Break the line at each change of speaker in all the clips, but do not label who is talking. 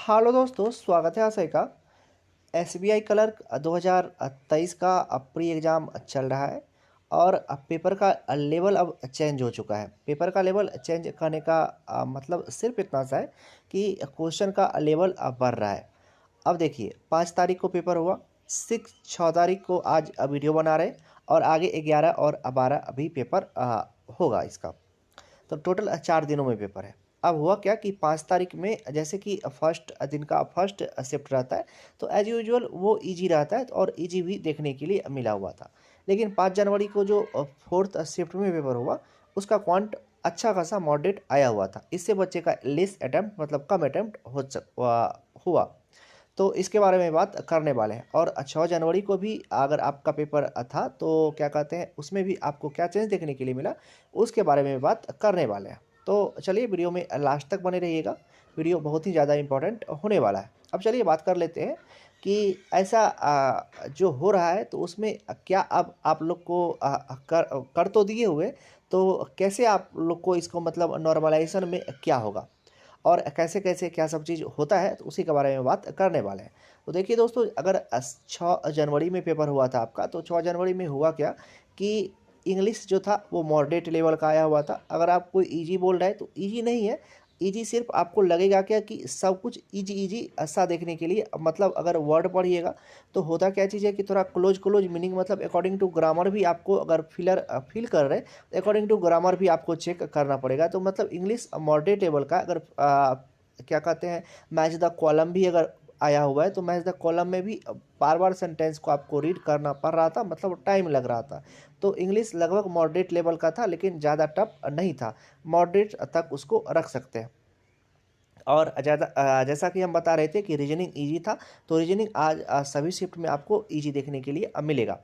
Hello दोस्तों, स्वागत है आशय का। एसबीआई क्लर्क 2023 का प्री एग्ज़ाम चल रहा है और पेपर का लेवल अब चेंज हो चुका है। पेपर का लेवल चेंज करने का मतलब सिर्फ इतना सा है कि क्वेश्चन का लेवल अब बढ़ रहा है। अब देखिए, 5 तारीख को पेपर हुआ, 6 तारीख को आज वीडियो बना रहे और आगे 11 और 12 अभी पेपर होगा इसका। तो टोटल 4 दिनों में पेपर है। अब हुआ क्या कि 5 तारीख में जैसे कि फर्स्ट दिन का फर्स्ट शिफ्ट रहता है, तो एज यूजुअल वो इजी रहता है और इजी भी देखने के लिए मिला हुआ था। लेकिन 5 जनवरी को जो फोर्थ शिफ्ट में पेपर हुआ, उसका क्वांट अच्छा खासा मॉडरेट आया हुआ था। इससे बच्चे का लेस अटैम्प्ट मतलब कम अटैम्प्ट हुआ। तो इसके बारे में बात करने वाले हैं। और 6 जनवरी को भी अगर आपका पेपर था तो क्या कहते हैं, उसमें भी आपको क्या चेंज देखने के लिए मिला, उसके बारे में बात करने वाले हैं। तो चलिए वीडियो में लास्ट तक बने रहिएगा, वीडियो बहुत ही ज़्यादा इम्पोर्टेंट होने वाला है। अब चलिए बात कर लेते हैं कि ऐसा जो हो रहा है तो उसमें क्या अब आप लोग को कर तो दिए हुए, तो कैसे आप लोग को इसको मतलब नॉर्मलाइजेशन में क्या होगा और कैसे कैसे क्या सब चीज़ होता है, तो उसी के बारे में बात करने वाले हैं। तो देखिए दोस्तों, अगर 6 जनवरी में पेपर हुआ था आपका, तो 6 जनवरी में हुआ क्या कि इंग्लिश जो था वो मॉडरेट लेवल का आया हुआ था। अगर आप कोई इजी बोल रहे हैं तो इजी नहीं है, इजी सिर्फ आपको लगेगा क्या कि सब कुछ इजी इजी ऐसा देखने के लिए, मतलब अगर वर्ड पढ़िएगा तो होता क्या चीज़ है कि थोड़ा क्लोज क्लोज मीनिंग, मतलब अकॉर्डिंग टू ग्रामर भी आपको अगर फील कर रहे हैं, अकॉर्डिंग टू ग्रामर भी आपको चेक करना पड़ेगा। तो मतलब इंग्लिश मॉडरेट लेवल का अगर क्या कहते हैं, मैच द कॉलम भी अगर आया हुआ है, तो मैच द कॉलम में भी बार बार सेंटेंस को आपको रीड करना पड़ रहा था, मतलब टाइम लग रहा था। तो इंग्लिश लगभग मॉडरेट लेवल का था, लेकिन ज़्यादा टफ नहीं था, मॉडरेट तक उसको रख सकते हैं। और ज़्यादा जैसा कि हम बता रहे थे कि रीजनिंग इजी था, तो रीजनिंग आज सभी शिफ्ट में आपको इजी देखने के लिए मिलेगा।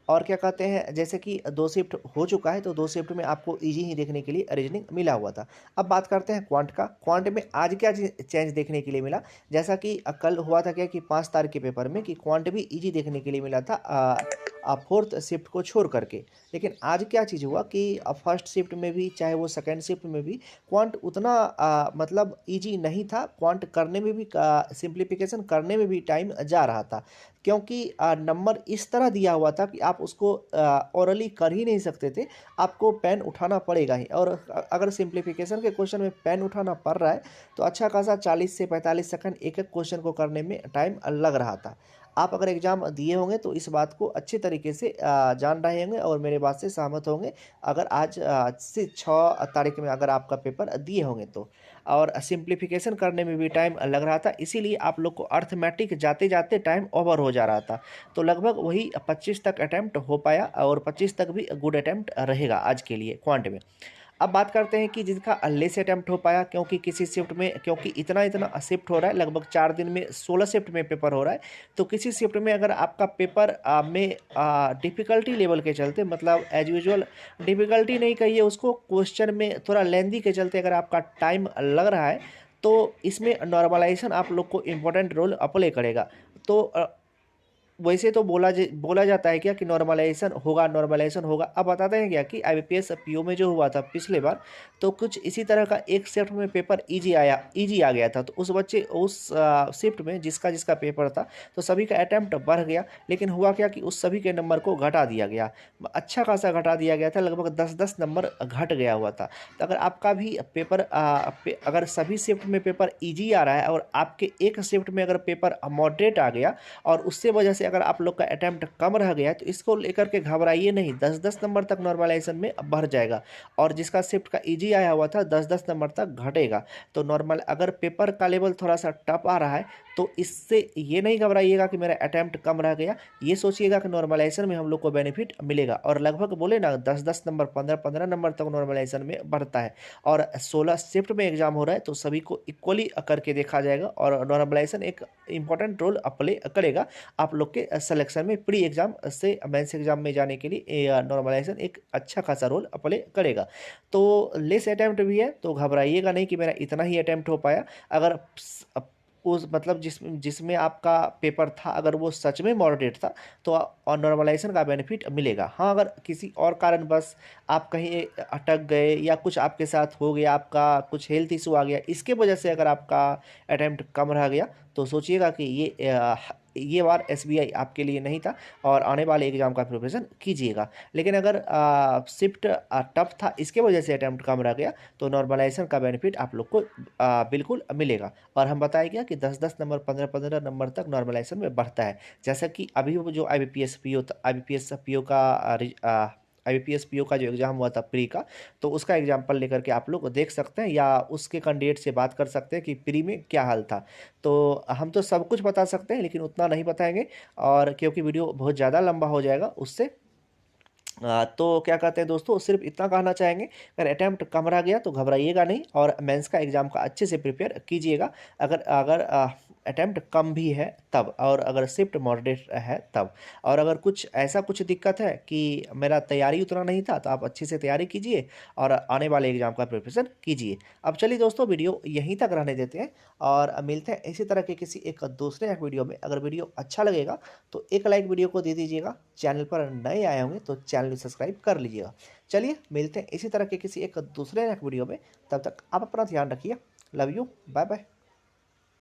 और क्या कहते हैं, जैसे कि 2 शिफ्ट हो चुका है, तो 2 शिफ्ट में आपको इजी ही देखने के लिए रीजनिंग मिला हुआ था। अब बात करते हैं क्वांट का। क्वांट में आज क्या चेंज देखने के लिए मिला, जैसा कि कल हुआ था क्या कि 5 तारीख के पेपर में कि क्वांट भी इजी देखने के लिए मिला था फोर्थ शिफ्ट को छोड़ करके। लेकिन आज क्या चीज़ हुआ कि फर्स्ट शिफ्ट में भी, चाहे वो सेकेंड शिफ्ट में भी, क्वांट उतना मतलब इजी नहीं था। क्वांट करने में भी, सिंप्लीफिकेशन करने में भी टाइम जा रहा था, क्योंकि नंबर इस तरह दिया हुआ था कि आप उसको ओरली कर ही नहीं सकते थे, आपको पेन उठाना पड़ेगा ही। और अगर सिंप्लीफिकेशन के क्वेश्चन में पेन उठाना पड़ रहा है, तो अच्छा खासा 40 से 45 सेकंड एक एक क्वेश्चन को करने में टाइम लग रहा था। आप अगर एग्ज़ाम दिए होंगे तो इस बात को अच्छे तरीके से जान रहे होंगे और मेरे बात से सहमत होंगे, अगर आज से 6 तारीख में अगर आपका पेपर दिए होंगे तो। और सिंप्लीफिकेशन करने में भी टाइम लग रहा था, इसीलिए आप लोग को अर्थमेटिक जाते जाते टाइम ओवर हो जा रहा था। तो लगभग वही 25 तक अटैम्प्ट हो पाया और 25 तक भी गुड अटैम्प्ट रहेगा आज के लिए क्वांट में। अब बात करते हैं कि जिनका लेस अटैम्प्ट हो पाया, क्योंकि किसी शिफ्ट में, क्योंकि इतना इतना शिफ्ट हो रहा है, लगभग 4 दिन में 16 शिफ्ट में पेपर हो रहा है। तो किसी शिफ्ट में अगर आपका पेपर में डिफ़िकल्टी लेवल के चलते, मतलब एज यूजुअल डिफ़िकल्टी नहीं कहिए उसको, क्वेश्चन में थोड़ा लेंदी के चलते अगर आपका टाइम लग रहा है, तो इसमें नॉर्मलाइजेशन आप लोग को इम्पोर्टेंट रोल प्ले करेगा। तो वैसे तो बोला जाता है क्या कि नॉर्मलाइजेशन होगा, नॉर्मलाइजेशन होगा। अब बताते हैं क्या कि आईबीपीएस पीओ में जो हुआ था पिछले बार, तो कुछ इसी तरह का एक शिफ्ट में पेपर इजी आ गया था। तो उस बच्चे उस शिफ्ट में जिसका जिसका पेपर था, तो सभी का अटैम्प्ट बढ़ गया, लेकिन हुआ क्या कि उस सभी के नंबर को घटा दिया गया, अच्छा खासा घटा दिया गया था, लगभग 10-10 नंबर घट गया हुआ था। तो अगर आपका भी पेपर अगर सभी शिफ्ट में पेपर ईजी आ रहा है और आपके एक शिफ्ट में अगर पेपर मॉडरेट आ गया और उससे वजह से अगर आप लोग का अटैम्प्ट कम रह गया है, तो इसको लेकर के घबराइए नहीं, 10-10 नंबर तक नॉर्मलाइजेशन में बढ़ जाएगा। और जिसका शिफ्ट का इजी आया हुआ था, 10-10 नंबर तक घटेगा। तो नॉर्मल अगर पेपर का लेवल थोड़ा सा टफ आ रहा है, तो इससे ये नहीं घबराइएगा कि मेरा अटैम्प्ट कम रह गया, ये सोचिएगा कि नॉर्मलाइजेशन में हम लोग को बेनिफिट मिलेगा। और लगभग बोले ना, 10-10 नंबर, 15-15 नंबर तक नॉर्मलाइजेशन में बढ़ता है। और 16 शिफ्ट में एग्जाम हो रहा है, तो सभी को इक्वली करके देखा जाएगा और नॉर्मलाइजेशन एक इंपॉर्टेंट रोल प्ले करेगा आप लोग के सिलेक्शन में। प्री एग्जाम से मेंस एग्जाम में जाने के लिए नॉर्मलाइजेशन एक अच्छा खासा रोल प्ले करेगा। तो लेस अटैम्प्ट भी है, तो घबराइएगा नहीं कि मेरा इतना ही अटैम्प्ट हो पाया। अगर उस मतलब जिसमें आपका पेपर था अगर वो सच में मॉडरेट था तो और नॉर्मलाइजेशन का बेनिफिट मिलेगा। हाँ, अगर किसी और कारणवश आप कहीं अटक गए या कुछ आपके साथ हो गया, आपका कुछ हेल्थ इशू आ गया, इसके वजह से अगर आपका अटैम्प्ट कम रह गया तो सोचिएगा कि ये बार एसबीआई आपके लिए नहीं था और आने वाले एग्ज़ाम का प्रिपरेशन कीजिएगा। लेकिन अगर शिफ्ट टफ था इसके वजह से अटैम्प्ट कम रह गया तो नॉर्मलाइजेशन का बेनिफिट आप लोग को बिल्कुल मिलेगा। और हम बताया गया कि 10-10 नंबर 15-15 नंबर तक नॉर्मलाइजेशन में बढ़ता है। जैसा कि अभी वो जो आईबीपीएस पीओ का जो एग्ज़ाम हुआ था प्री का, तो उसका एग्जाम्पल लेकर के आप लोग देख सकते हैं या उसके कैंडिडेट से बात कर सकते हैं कि प्री में क्या हाल था। तो हम तो सब कुछ बता सकते हैं लेकिन उतना नहीं बताएंगे, और क्योंकि वीडियो बहुत ज़्यादा लंबा हो जाएगा उससे। तो क्या कहते हैं दोस्तों, सिर्फ इतना कहना चाहेंगे, अगर अटैम्प्ट कम रह गया तो घबराइएगा नहीं और मेंस का एग्ज़ाम का अच्छे से प्रिपेयर कीजिएगा। अगर अगर अटैम्प्ट कम भी है तब, और अगर शिफ्ट मॉडरेट है तब, और अगर कुछ दिक्कत है कि मेरा तैयारी उतना नहीं था तो आप अच्छे से तैयारी कीजिए और आने वाले एग्ज़ाम का प्रिपरेशन कीजिए। अब चलिए दोस्तों, वीडियो यहीं तक रहने देते हैं और मिलते हैं इसी तरह के किसी एक दूसरे एक वीडियो में। अगर वीडियो अच्छा लगेगा तो एक लाइक वीडियो को दे दीजिएगा। चैनल पर नए आए होंगे तो चैनल को सब्सक्राइब कर लीजिएगा। चलिए मिलते हैं इसी तरह के किसी एक दूसरे एक वीडियो में, तब तक आप अपना ध्यान रखिए। Love you, bye bye.